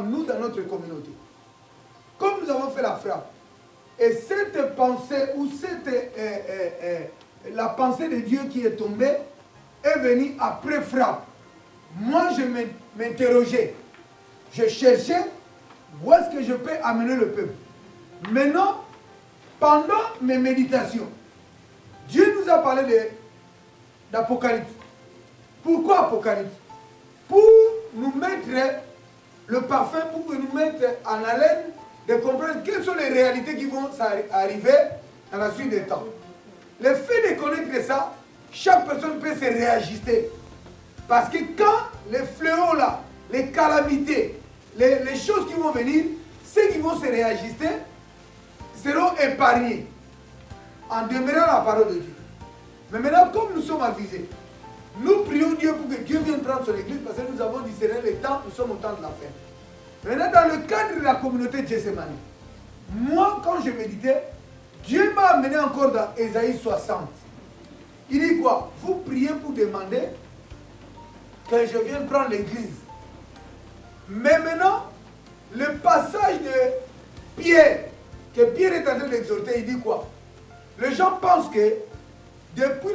Nous, dans notre communauté, comme nous avons fait la frappe, et cette pensée, ou la pensée de Dieu qui est tombée, est venue après frappe. Moi, je m'interrogeais. Je cherchais où est-ce que je peux amener le peuple. Maintenant, pendant mes méditations, Dieu nous a parlé d'Apocalypse. Pourquoi Apocalypse? Pour nous mettre le parfum, pour nous mettre en haleine de comprendre quelles sont les réalités qui vont arriver dans la suite des temps. Le fait de connaître ça, chaque personne peut se réajuster. Parce que quand les fléaux là, les calamités, les choses qui vont venir, ceux qui vont se réajuster seront épargnés en demeurant la parole de Dieu. Mais maintenant, comme nous sommes avisés, nous prions Dieu pour que Dieu vienne prendre son église parce que nous avons discerné les temps, nous sommes au temps de la fin. Maintenant, dans le cadre de la communauté de Gethsemane, moi, quand je méditais, Dieu m'a amené encore dans Ésaïe 60. Il dit quoi? Vous priez pour demander que je vienne prendre l'église. Mais maintenant, le passage de Pierre, que Pierre est en train d'exhorter, il dit quoi? Les gens pensent que depuis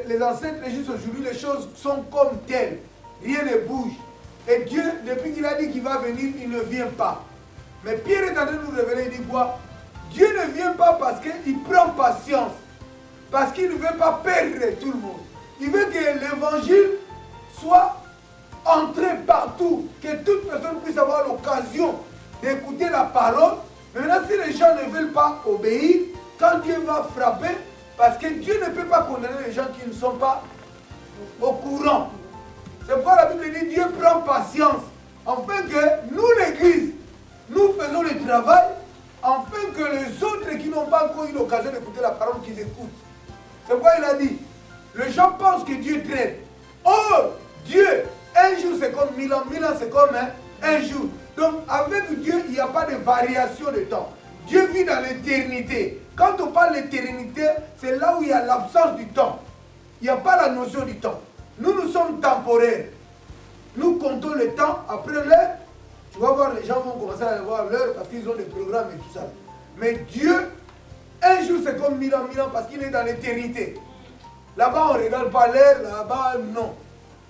les ancêtres et jusqu'à aujourd'hui, les choses sont comme telles. Rien ne bouge. Et Dieu, depuis qu'il a dit qu'il va venir, il ne vient pas. Mais Pierre est en train de nous révéler, il dit quoi? Dieu ne vient pas parce qu'il prend patience. Parce qu'il ne veut pas perdre tout le monde. Il veut que l'évangile soit entré partout. Que toute personne puisse avoir l'occasion d'écouter la parole. Mais maintenant, si les gens ne veulent pas obéir, quand Dieu va frapper, parce que Dieu ne peut pas condamner les gens qui ne sont pas au courant. C'est pourquoi la Bible dit Dieu prend patience, afin que nous, l'Église, nous faisons le travail, afin que les autres qui n'ont pas encore eu l'occasion d'écouter la parole, qu'ils écoutent. C'est pourquoi il a dit, les gens pensent que Dieu traite. Oh, Dieu, un jour c'est comme 1000 ans c'est comme un jour. Donc avec Dieu, il n'y a pas de variation de temps. Dieu vit dans l'éternité. Quand on parle d'éternité, c'est là où il y a l'absence du temps. Il n'y a pas la notion du temps. Nous sommes temporaires. Nous comptons le temps après l'heure. Tu vas voir, les gens vont commencer à voir l'heure parce qu'ils ont des programmes et tout ça. Mais Dieu, un jour c'est comme 1000 ans parce qu'il est dans l'éternité. Là-bas, on ne regarde pas l'heure, là-bas, non.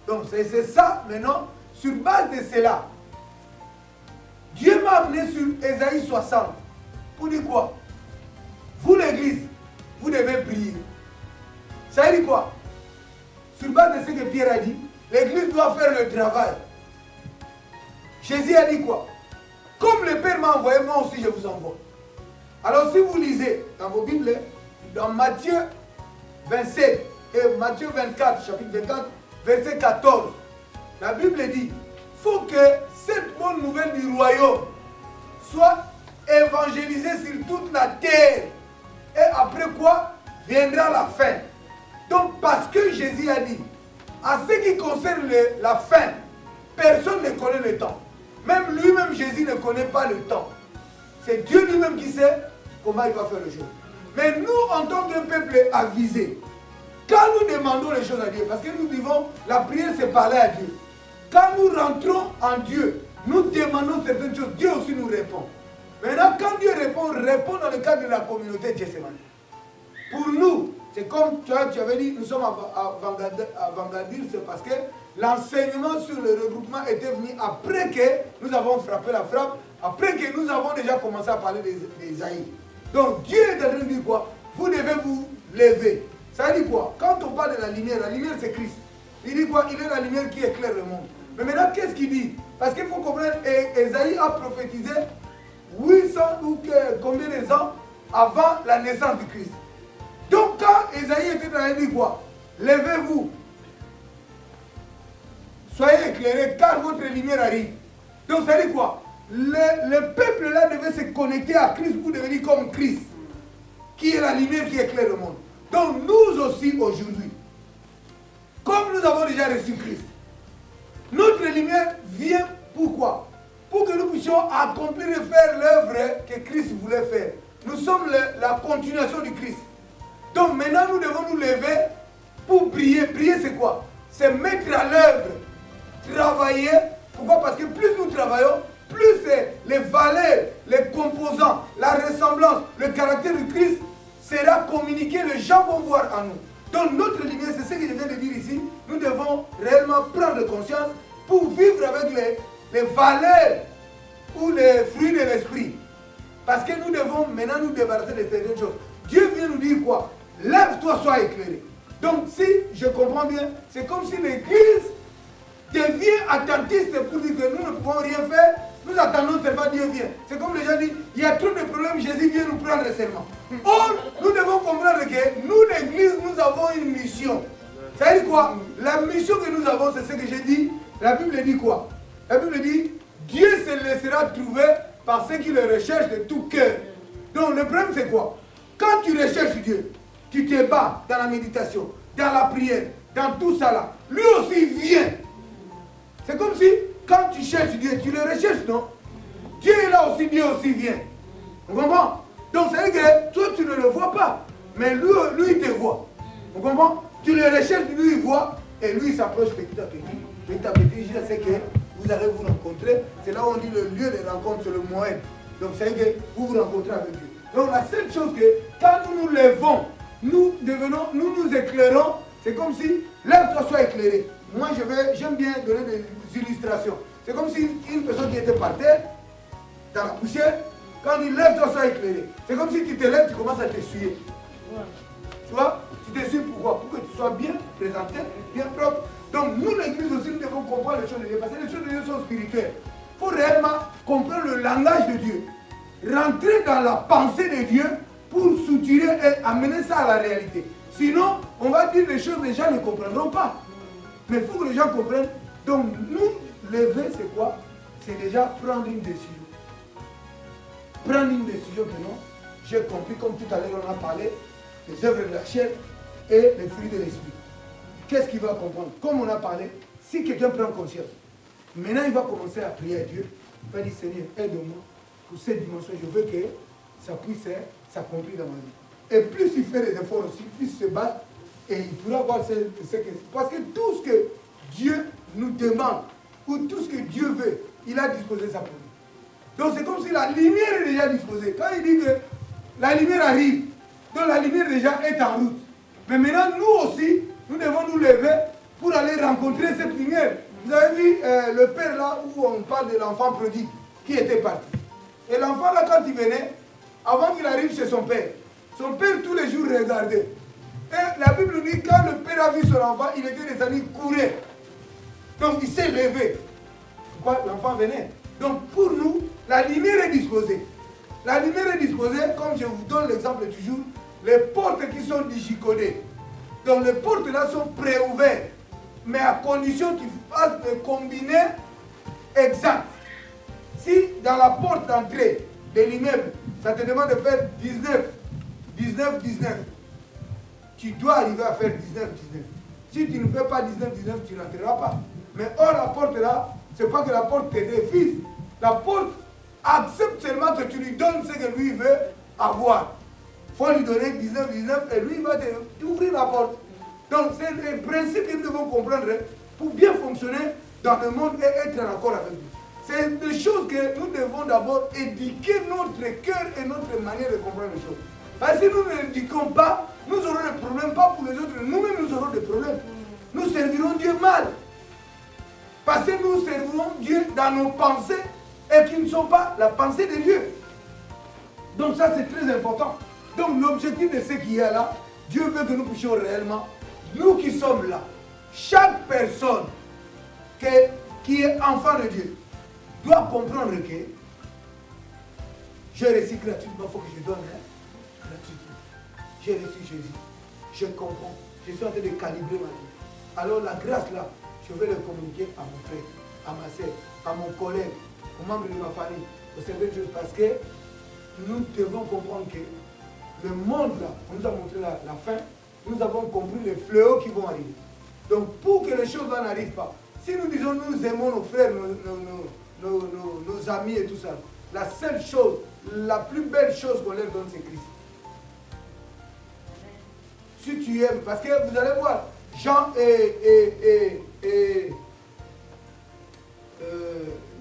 Donc c'est ça, maintenant, sur base de cela, Dieu m'a amené sur Ésaïe 60. Pour dire quoi? Vous, l'Église, vous devez prier. Ça veut dire quoi? Sur base de ce que Pierre a dit, l'Église doit faire le travail. Jésus a dit quoi? Comme le Père m'a envoyé, moi aussi je vous envoie. Alors si vous lisez dans vos Bibles, dans Matthieu 27 et Matthieu 24, chapitre 24, verset 14, la Bible dit, il faut que cette bonne nouvelle du royaume soit évangélisée sur toute la terre. Et après quoi viendra la fin. Donc parce que Jésus a dit, à ce qui concerne la fin, personne ne connaît le temps. Même lui-même, Jésus ne connaît pas le temps. C'est Dieu lui-même qui sait comment il va faire le jour. Mais nous, en tant qu'un peuple avisé, quand nous demandons les choses à Dieu, parce que nous vivons, la prière c'est parler à Dieu. Quand nous rentrons en Dieu, nous demandons certaines choses, Dieu aussi nous répond. Maintenant, quand Dieu répond, répond dans le cadre de la communauté de Gethsemane. Pour nous, c'est comme tu avais dit, nous sommes avant-gardistes, c'est parce que l'enseignement sur le regroupement était venu après que nous avons frappé la frappe, après que nous avons déjà commencé à parler des Aïe. Donc Dieu est en train de dire quoi? Vous devez vous lever. Ça veut dire quoi? Quand on parle de la lumière c'est Christ. Il dit quoi? Il est la lumière qui éclaire le monde. Mais maintenant, qu'est-ce qu'il dit? Parce qu'il faut comprendre, Ésaïe a prophétisé 800 ou combien de ans avant la naissance du Christ. Donc quand Ésaïe était en train de dire quoi? Levez-vous, soyez éclairés car votre lumière arrive. Donc ça veut dire quoi? Le peuple là devait se connecter à Christ pour devenir comme Christ, qui est la lumière qui éclaire le monde. Donc nous aussi aujourd'hui, comme nous avons déjà reçu Christ, notre lumière vient pourquoi? Pour que nous puissions accomplir et faire l'œuvre que Christ voulait faire. Nous sommes la continuation du Christ. Donc maintenant nous devons nous lever pour prier. Prier c'est quoi? C'est mettre à l'œuvre, travailler travaillons, plus les valeurs, les composants, la ressemblance, le caractère de Christ sera communiqué, les gens vont voir en nous. Donc notre lumière, c'est ce que je viens de dire ici, nous devons réellement prendre conscience pour vivre avec les valeurs ou les fruits de l'esprit. Parce que nous devons maintenant nous débarrasser de certaines choses. Dieu vient nous dire quoi? Lève-toi, sois éclairé. Donc si je comprends bien, c'est comme si l'Église devient attentiste pour dire que nous ne pouvons rien faire, nous attendons seulement Dieu vient. C'est comme les gens disent, il y a trop de problèmes, Jésus vient nous prendre seulement. Or, nous devons comprendre que nous, l'Église, nous avons une mission. Ça veut dire quoi? La mission que nous avons, c'est ce que j'ai dit. La Bible dit quoi? La Bible dit, Dieu se laissera trouver par ceux qui le recherchent de tout cœur. Donc le problème c'est quoi? Quand tu recherches Dieu, tu te bats dans la méditation, dans la prière, dans tout ça là. Lui aussi vient. C'est comme si, quand tu cherches Dieu, tu le recherches, non? Dieu est là aussi, Dieu aussi vient. Vous comprenez? Donc c'est que toi tu ne le vois pas, mais lui il te voit. Vous comprenez? Tu le recherches, lui il voit, et lui il s'approche petit à petit. Petit à petit, je sais que vous allez vous rencontrer. C'est là où on dit le lieu de rencontre, c'est le moyen. Donc c'est que vous vous rencontrez avec Dieu. Donc la seule chose que, quand nous nous levons, nous nous éclairons, c'est comme si, lève-toi, sois éclairé. Moi j'aime bien donner des illustrations. C'est comme si une personne qui était par terre, dans la poussière, quand il lève-toi, sois éclairé. C'est comme si tu te lèves, tu commences à t'essuyer. Tu vois? Tu t'essuies pourquoi? Pour que tu sois bien présenté, bien propre. Donc nous, l'Église aussi, nous devons comprendre les choses de Dieu. Parce que les choses de Dieu sont spirituelles. Il faut réellement comprendre le langage de Dieu. Rentrer dans la pensée de Dieu pour soutirer et amener ça à la réalité. Sinon, on va dire des choses que les gens ne comprendront pas. Mais il faut que les gens comprennent. Donc nous, lever, c'est quoi? C'est déjà prendre une décision. Prendre une décision que non, j'ai compris, comme tout à l'heure on a parlé, les œuvres de la chair et les fruits de l'esprit. Qu'est-ce qu'il va comprendre? Comme on a parlé, si quelqu'un prend conscience, maintenant il va commencer à prier à Dieu. Il va dire, Seigneur, aide-moi pour cette dimension. Je veux que ça puisse s'accomplir dans ma vie. Et plus il fait des efforts aussi, plus il se bat, et il pourra voir ce que... Parce que tout ce que Dieu nous demande, ou tout ce que Dieu veut, il a disposé ça pour nous. Donc c'est comme si la lumière est déjà disposée. Quand il dit que la lumière arrive, donc la lumière déjà est en route. Mais maintenant, nous aussi, nous devons nous lever pour aller rencontrer cette lumière. Vous avez vu le père là où on parle de l'enfant prodigue qui était parti. Et l'enfant là, quand il venait, avant qu'il arrive chez son père tous les jours regardait. Et la Bible dit quand le père a vu son enfant, il était descendu, il courait. Donc il s'est levé. Pourquoi l'enfant venait? Donc pour nous, la lumière est disposée. La lumière est disposée, comme je vous donne l'exemple toujours, les portes qui sont digicodées. Donc les portes là sont préouvertes, mais à condition qu'ils fassent des combinés exacts. Si dans la porte d'entrée de l'immeuble, ça te demande de faire 19, 19, 19, tu dois arriver à faire 19, 19. Si tu ne fais pas 19, 19, tu n'entreras pas. Mais or la porte là, c'est pas que la porte te refuse. La porte accepte seulement que tu lui donnes ce que lui veut avoir. Il faut lui donner 19, 19 et lui il va t'ouvrir la porte. Donc c'est le principe que nous devons comprendre pour bien fonctionner dans le monde et être en accord avec lui. C'est des choses que nous devons d'abord éduquer notre cœur et notre manière de comprendre les choses. Parce que si nous ne l'éduquons pas, nous aurons des problèmes, pas pour les autres, nous-mêmes nous aurons des problèmes. Nous servirons Dieu mal. Parce que nous servirons Dieu dans nos pensées et qui ne sont pas la pensée de Dieu. Donc ça c'est très important. Donc l'objectif de ce qui est là, Dieu veut que nous puissions réellement, nous qui sommes là, chaque personne qui est enfant de Dieu doit comprendre que j'ai reçu gratuitement, il faut que je donne gratuitement. J'ai reçu Jésus, je comprends, je suis en train de calibrer ma vie. Alors la grâce là, je vais le communiquer à mon frère, à ma soeur, à mon collègue, aux membres de ma famille, aux certaines choses, parce que nous devons comprendre que le monde là, on nous a montré la fin, nous avons compris les fléaux qui vont arriver. Donc pour que les choses là n'arrivent pas, si nous disons nous aimons nos frères, nos amis et tout ça, la seule chose, la plus belle chose qu'on leur donne, c'est Christ. Si tu aimes, parce que vous allez voir, Jean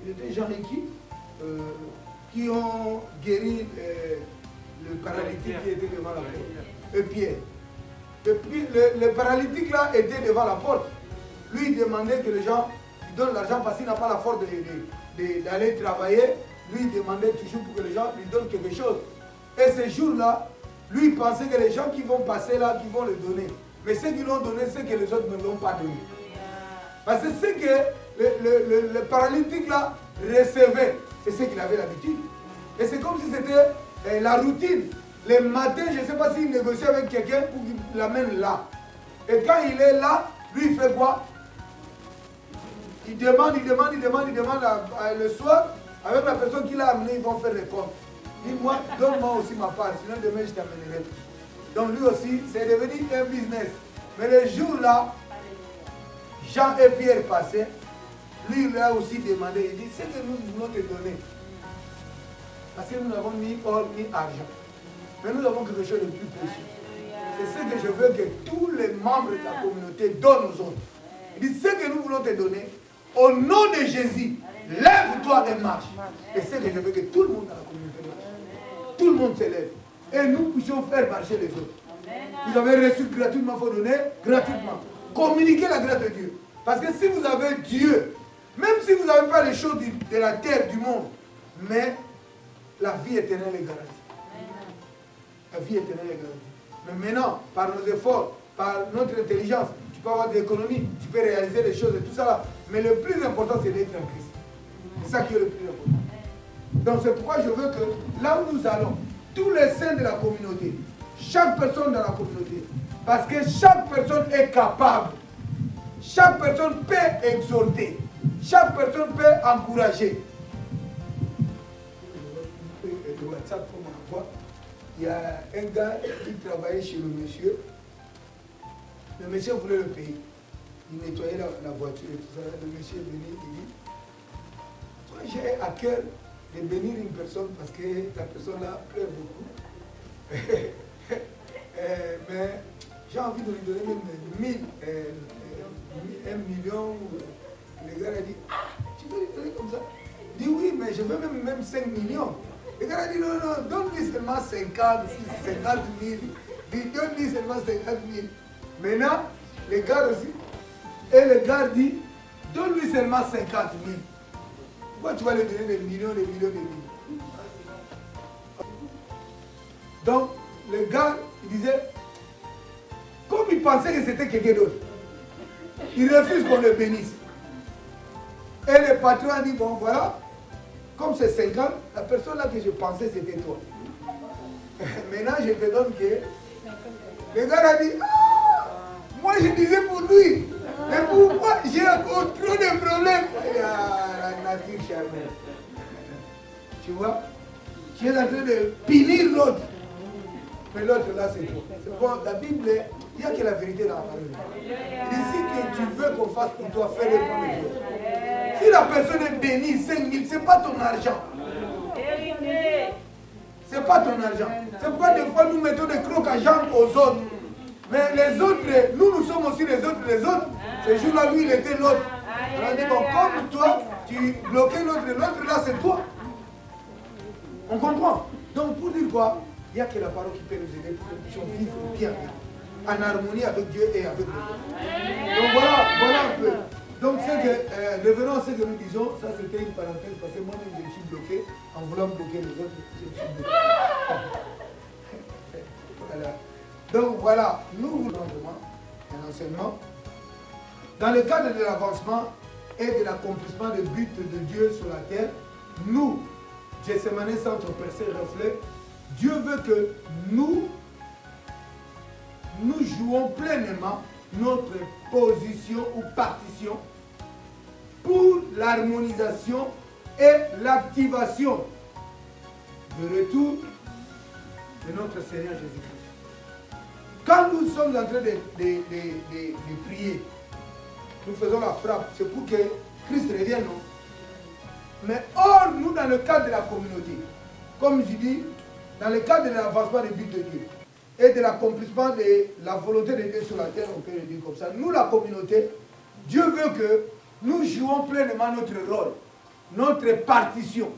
Il était Jean et qui ont guéri le paralytique qui était devant la porte. Et Pierre. Le paralytique là était devant la porte. Lui, il demandait que les gens lui donnent l'argent parce qu'il n'a pas la force d'aller travailler. Lui, il demandait toujours pour que les gens lui donnent quelque chose. Et ce jour-là, lui, il pensait que les gens qui vont passer là, qui vont le donner. Mais ceux qui l'ont donné, c'est que les autres ne l'ont pas donné. Parce que ce que le paralytique là recevait, c'est ce qu'il avait l'habitude. Et c'est comme si c'était la routine. Les matins, je ne sais pas s'il négocie avec quelqu'un pour qu'il l'amène là. Et quand il est là, lui, il fait quoi? Il demande le soir, avec la personne qui l'a amené, ils vont faire les comptes. Il dit, moi, donne-moi aussi ma part, sinon demain je t'amènerai. Donc lui aussi, c'est devenu un business. Mais le jour-là, Jean et Pierre passaient, lui, il a aussi demandé, il dit, c'est que nous voulons te donner. Parce que nous n'avons ni or ni argent. Mais nous avons quelque chose de plus précieux. C'est ce que je veux que tous les membres de la communauté donnent aux autres. Il dit, ce que nous voulons te donner, au nom de Jésus, lève-toi et marche. Et c'est ce que je veux que tout le monde dans la communauté marche. Tout le monde se lève. Et nous puissions faire marcher les autres. Vous avez reçu gratuitement, il faut donner gratuitement. Communiquez la grâce de Dieu. Parce que si vous avez Dieu, même si vous n'avez pas les choses de la terre, du monde, mais la vie éternelle est garantie. La vie éternelle est garantie. Mais maintenant, par nos efforts, par notre intelligence, tu peux avoir des économies, tu peux réaliser les choses et tout ça là. Mais le plus important, c'est d'être en Christ. C'est ça qui est le plus important. Donc c'est pourquoi je veux que là où nous allons, tous les saints de la communauté, chaque personne dans la communauté, parce que chaque personne est capable, chaque personne peut exhorter, chaque personne peut encourager. Le WhatsApp, comme on voit, il y a un gars qui travaillait chez le monsieur. Le monsieur voulait le payer. Il nettoyait la voiture et tout ça. Le monsieur est venu, il dit, j'ai à cœur de bénir une personne parce que la personne là pleure beaucoup. Mais j'ai envie de lui donner même 1 million. Le gars a dit, ah, tu peux lui donner comme ça? Il dit oui, mais je veux même 5 millions. Le gars a dit non, donne-lui seulement 50 000. Donne-lui seulement 50 000. Maintenant, le gars aussi, et le gars dit, donne-lui seulement 50 000. Pourquoi tu vas lui donner des millions, des millions, des millions? Donc, le gars, il disait, comme il pensait que c'était quelqu'un d'autre, il refuse qu'on le bénisse. Et le patron a dit, bon voilà, comme c'est 50, la personne là que je pensais c'était toi. Maintenant je te donne que... Le gars a dit, ah, moi je disais pour lui, mais pourquoi j'ai encore trop de problèmes? Ah, la nature charnelle. Tu vois, tu es en train de punir l'autre. Mais l'autre là c'est toi. C'est bon, la Bible, il n'y a que la vérité dans la parole. Il dit, si que tu veux qu'on fasse pour toi, fais-le pour les autres. Si la personne est bénie, 5 000, ce n'est pas ton argent. Ce n'est pas ton argent. C'est pourquoi des fois nous mettons des crocs à jambes aux autres. Mais les autres, nous sommes aussi les autres. Ce jour-là, lui, il était l'autre. On a dit, bon, comme toi, tu bloquais l'autre là, c'est toi. On comprend. Donc, pour dire quoi, il n'y a que la parole qui peut nous aider pour que nous puissions vivre bien, en harmonie avec Dieu et avec nous. Donc, voilà un peu. Donc, revenons à ce que nous disons, ça c'était une parenthèse parce que moi-même je me suis bloqué en voulant bloquer les autres, je me suis bloqué. Voilà. Donc voilà, nous voulons vraiment un enseignement dans le cadre de l'avancement et de l'accomplissement des buts de Dieu sur la terre. Nous, Gethsemane Centre Percé Reflet, Dieu veut que nous jouons pleinement notre position ou partition pour l'harmonisation et l'activation de retour de notre Seigneur Jésus-Christ. Quand nous sommes en train de prier, nous faisons la frappe, c'est pour que Christ revienne, non? Mais or, nous, dans le cadre de la communauté, comme je dis, dans le cadre de l'avancement des buts de Dieu, et de l'accomplissement de la volonté de Dieu sur la terre, on peut le dire comme ça. Nous, la communauté, Dieu veut que nous jouons pleinement notre rôle. notre partition.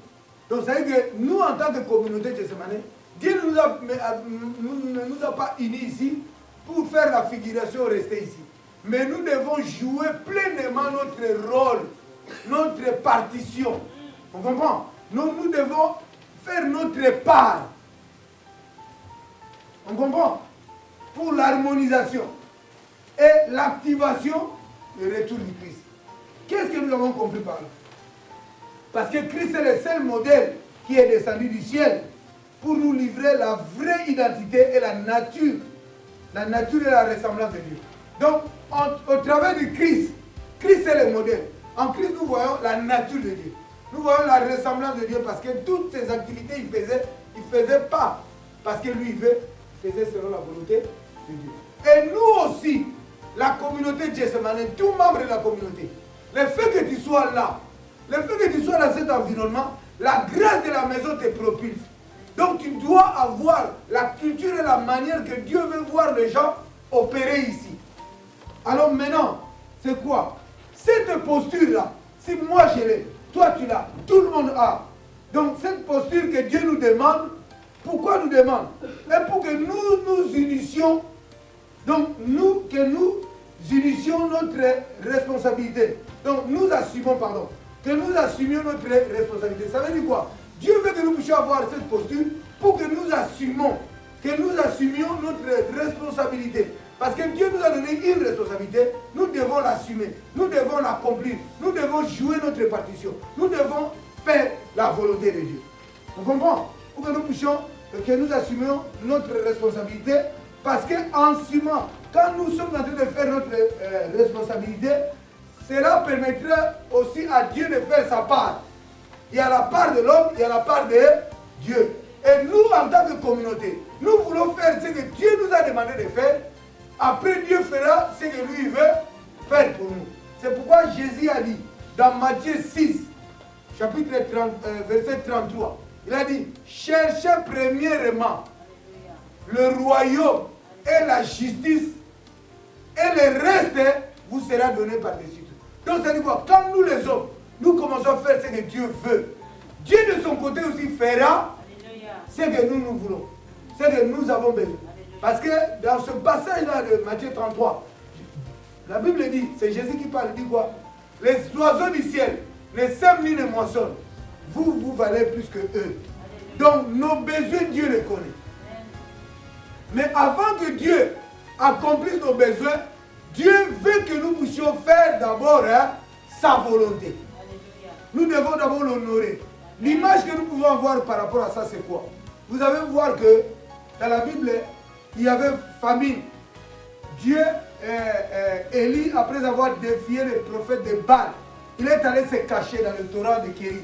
Donc ça veut dire que nous, en tant que communauté Gethsemane, Dieu ne nous a pas unis ici pour faire la figuration, rester ici. Mais nous devons jouer pleinement notre rôle, notre partition. On comprend? Nous devons faire notre part. On comprend? Pour l'harmonisation et l'activation du retour du Christ. Qu'est-ce que nous avons compris par là? Parce que Christ est le seul modèle qui est descendu du ciel pour nous livrer la vraie identité et la nature et la ressemblance de Dieu. Donc, au travers de Christ, Christ est le modèle. En Christ, nous voyons la nature de Dieu. Nous voyons la ressemblance de Dieu parce que toutes ces activités, il ne faisait pas parce que lui, il faisait selon la volonté de Dieu. Et nous aussi, la communauté Gethsemane, tous membres de la communauté, le fait que tu sois là, le fait que tu sois dans cet environnement, la grâce de la maison te propulse. Donc tu dois avoir la culture et la manière que Dieu veut voir les gens opérer ici. Alors maintenant, c'est quoi? Cette posture-là, si moi je l'ai, toi tu l'as, tout le monde a. Donc cette posture que Dieu nous demande, pourquoi nous demande? Et pour que nous nous unissions, donc que nous unissions notre responsabilité. Donc nous assumons, pardon, que nous assumions notre responsabilité. Ça veut dire quoi? Dieu veut que nous puissions avoir cette posture pour que nous assumions notre responsabilité. Parce que Dieu nous a donné une responsabilité, nous devons l'assumer, nous devons l'accomplir, nous devons jouer notre partition, nous devons faire la volonté de Dieu. On comprend? Pour que nous puissions, que nous assumions notre responsabilité, parce qu'en assumant, quand nous sommes en train de faire notre responsabilité, cela permettra aussi à Dieu de faire sa part. Il y a la part de l'homme, il y a la part de Dieu. Et nous, en tant que communauté, nous voulons faire ce que Dieu nous a demandé de faire. Après, Dieu fera ce que lui veut faire pour nous. C'est pourquoi Jésus a dit, dans Matthieu 6, chapitre 30, verset 33, il a dit, cherchez premièrement le royaume et la justice, et le reste vous sera donné par-dessus tout. Donc, ça veut dire quoi? Quand nous les hommes, nous commençons à faire ce que Dieu veut, Dieu de son côté aussi fera ce que nous voulons, ce que nous avons besoin. Parce que dans ce passage-là de Matthieu 33, la Bible dit, c'est Jésus qui parle, il dit quoi? Les oiseaux du ciel ne sèment ni ne moissonnent. Vous valez plus que eux. Donc nos besoins, Dieu les connaît. Mais avant que Dieu accomplisse nos besoins, Dieu veut que nous puissions faire d'abord sa volonté. Nous devons d'abord l'honorer. L'image que nous pouvons avoir par rapport à ça, c'est quoi? Vous allez voir que dans la Bible, il y avait famine. Dieu, Élie, après avoir défié les prophètes de Baal, il est allé se cacher dans le torrent de Kérit.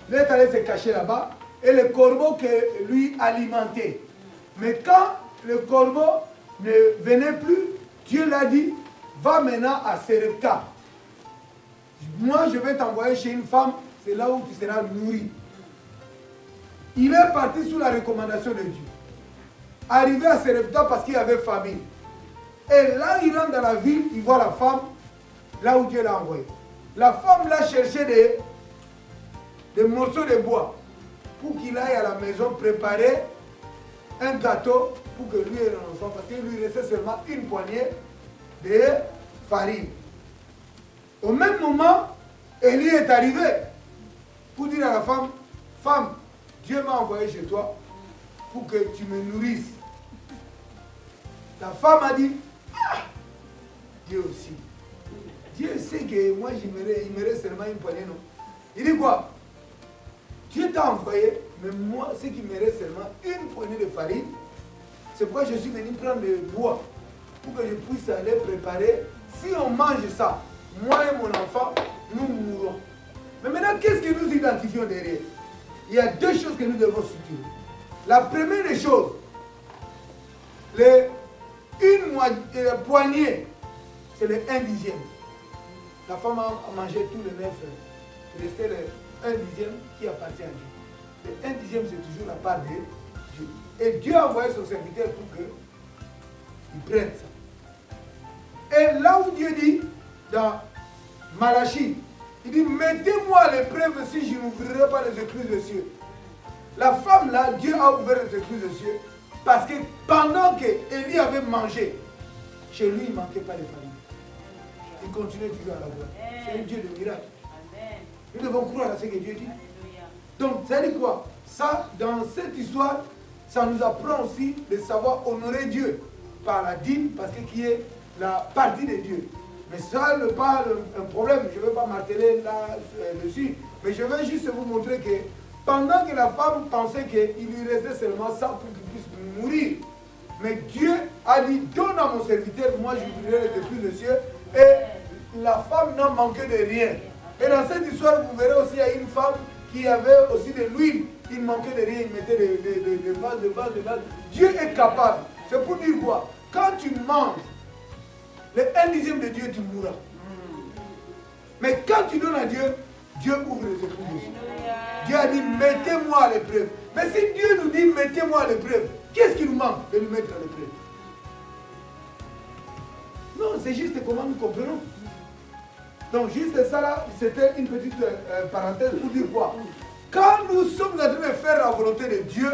Il est allé se cacher là-bas et le corbeau que lui alimentait. Mais quand le corbeau ne venait plus, Dieu l'a dit, va maintenant à Serepta. Moi, je vais t'envoyer chez une femme, c'est là où tu seras nourri. Il est parti sous la recommandation de Dieu. Arrivé à Serepta parce qu'il y avait famine. Et là, il rentre dans la ville, il voit la femme, là où Dieu l'a envoyé. La femme l'a cherché des morceaux de bois pour qu'il aille à la maison préparer un gâteau pour que lui et l'enfant, parce qu'il lui restait seulement une poignée de farine. Au même moment, Élie est arrivé pour dire à la femme, femme, Dieu m'a envoyé chez toi pour que tu me nourrisses. La femme a dit, ah, Dieu aussi. Dieu sait que moi, il me reste seulement une poignée, non? Il dit quoi? Dieu t'a envoyé, mais moi, ce qui me reste seulement une poignée de farine. C'est pourquoi je suis venu prendre le bois pour que je puisse aller préparer. Si on mange ça, moi et mon enfant, nous mourrons. Mais maintenant, qu'est-ce que nous identifions derrière? Il y a deux choses que nous devons structurer. La première des choses, une poignée, c'est le 1/10. La femme a mangé tout le 9. Il restait le 1/10 qui appartient à Dieu. Le 1/10, c'est toujours la part de Dieu. Et Dieu a envoyé son serviteur pour qu'il prenne ça. Et là où Dieu dit, dans Malachie, Il dit, mettez-moi à l'épreuve si je n'ouvrirai pas les écluses des cieux. La femme là, Dieu a ouvert les écluses des cieux parce que pendant qu'Élie avait mangé, chez lui, il ne manquait pas de famille. Il continuait toujours à la voir. C'est un Dieu de miracle. Nous devons croire à ce que Dieu dit. Donc, ça dit quoi? Ça, dans cette histoire, ça nous apprend aussi de savoir honorer Dieu par la dîme, parce que qui est la partie de Dieu. Mais ça n'est pas un problème, je ne vais pas marteler là-dessus, mais je vais juste vous montrer que pendant que la femme pensait qu'il lui restait seulement ça pour qu'il puisse mourir, mais Dieu a dit, donne à mon serviteur, moi j'ouvrirai les écluses des cieux, et la femme n'a manqué de rien. Et dans cette histoire, vous verrez aussi, il y a une femme qui avait aussi de l'huile, il manquait de rien, il mettait des vases. Dieu est capable. C'est pour dire quoi? Quand tu manges, le 1/10 de Dieu, tu mourras. Mais quand tu donnes à Dieu, Dieu ouvre les écluses. Dieu a dit, mettez-moi à l'épreuve. Mais si Dieu nous dit, mettez-moi à l'épreuve, qu'est-ce qui nous manque de nous mettre à l'épreuve? Non, c'est juste comment nous comprenons. Donc, juste ça là, c'était une petite parenthèse pour dire quoi? Quand nous sommes en train de faire la volonté de Dieu,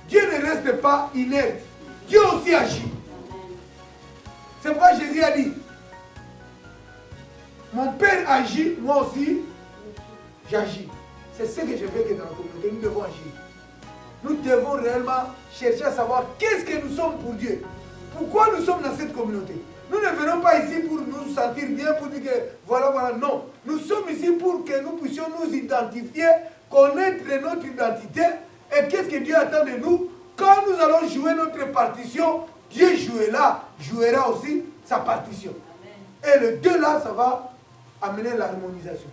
Dieu ne reste pas inerte. Dieu aussi agit. C'est pourquoi Jésus a dit, mon Père agit, moi aussi, j'agis. C'est ce que je fais que dans la communauté, nous devons agir. Nous devons réellement chercher à savoir qu'est-ce que nous sommes pour Dieu. Pourquoi nous sommes dans cette communauté? Nous ne venons pas ici pour nous sentir bien, pour dire que voilà, non. Nous sommes ici pour que nous puissions nous identifier, connaître notre identité et qu'est-ce que Dieu attend de nous. Quand nous allons jouer notre partition, Dieu jouera aussi sa partition. Amen. Et le deux là, ça va amener l'harmonisation,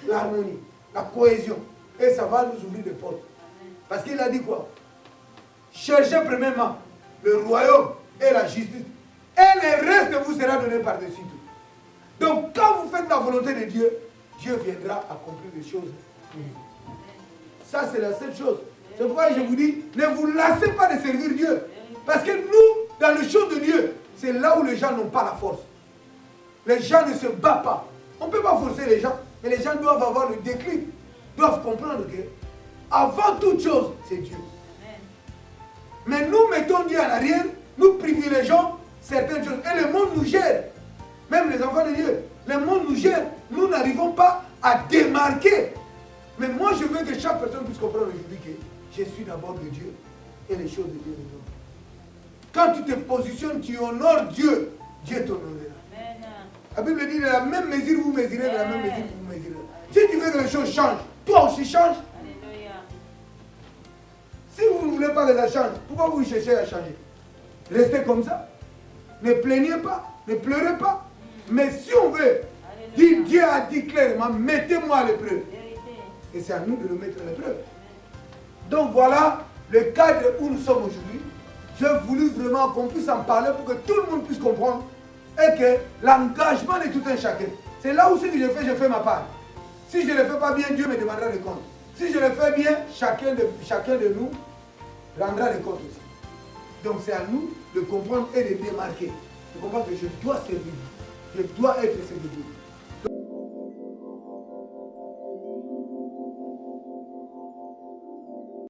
l'harmonie, la cohésion. Et ça va nous ouvrir des portes. Amen. Parce qu'il a dit quoi? Cherchez premièrement le royaume et la justice. Et le reste vous sera donné par-dessus tout. Donc quand vous faites la volonté de Dieu, Dieu viendra accomplir les choses. Ça c'est la seule chose. C'est pourquoi je vous dis, ne vous lassez pas de servir Dieu. Parce que nous, dans le champ de Dieu, c'est là où les gens n'ont pas la force. Les gens ne se battent pas. On ne peut pas forcer les gens, mais les gens doivent avoir le déclic, doivent comprendre que, avant toute chose, c'est Dieu. Mais nous mettons Dieu en arrière, nous privilégions certaines choses. Et le monde nous gère. Même les enfants de Dieu, le monde nous gère. Nous n'arrivons pas à démarquer. Mais moi, je veux que chaque personne puisse comprendre aujourd'hui que je suis d'abord de Dieu et les choses de Dieu. Quand tu te positionnes, tu honores Dieu, Dieu t'honorera. La Bible dit de la même mesure vous mesurez, de la même mesure vous mesurez. Si tu veux que les choses changent, toi aussi change. Si vous ne voulez pas que ça change, pourquoi vous cherchez à changer? Restez comme ça. Ne plaignez pas, ne pleurez pas. Mais si on veut, Dieu a dit clairement, mettez-moi à l'épreuve. Et c'est à nous de le mettre à l'épreuve. Donc voilà le cadre où nous sommes aujourd'hui. J'ai voulu vraiment qu'on puisse en parler pour que tout le monde puisse comprendre et que l'engagement de tout un chacun. C'est là où ce que je fais ma part. Si je ne le fais pas bien, Dieu me demandera des comptes. Si je le fais bien, chacun de nous rendra des comptes aussi. Donc c'est à nous de comprendre et de démarquer. De comprendre que je dois servir. Je dois être servi.